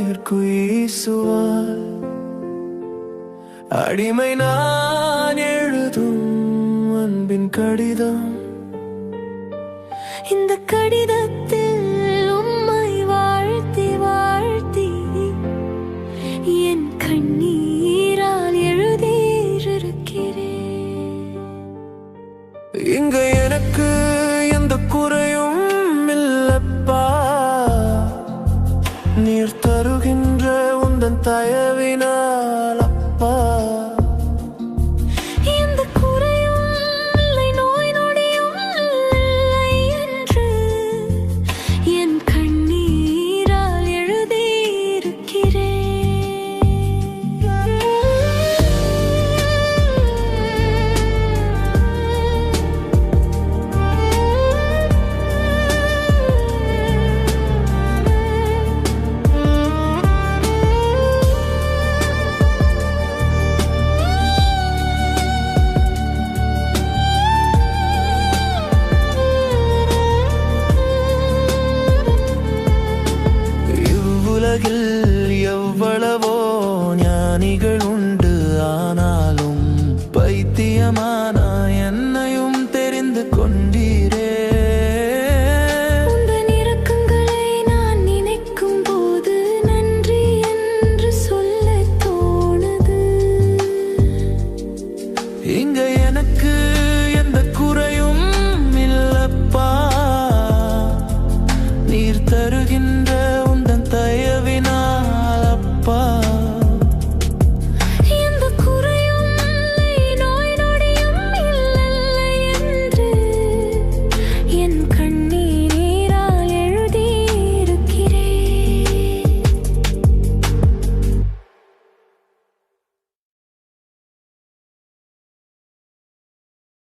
மேற்குயீசுவார். அடிமை நான் எழுதும் அன்பின் கடிதம். இந்த கடிதத்தில் உம்மை வாழ்த்தி வாழ்த்தி என் கண்ணீரால் எழுதியிருக்கிறேன். இங்க எனக்கு எந்த குறையும் இல்லப்பா, நீர் தருகின்ற உந்தன் தயவினால் அப்பா. எந்த குறையும் இல்லை, நோய் நொடியும் இல்லை என்று என் கண்ணீரால் எழுதியிருக்கிறேன். உலகில் எவ்வளவோ ஞானிகள் உண்டு, ஆனாலும் பைத்தியமான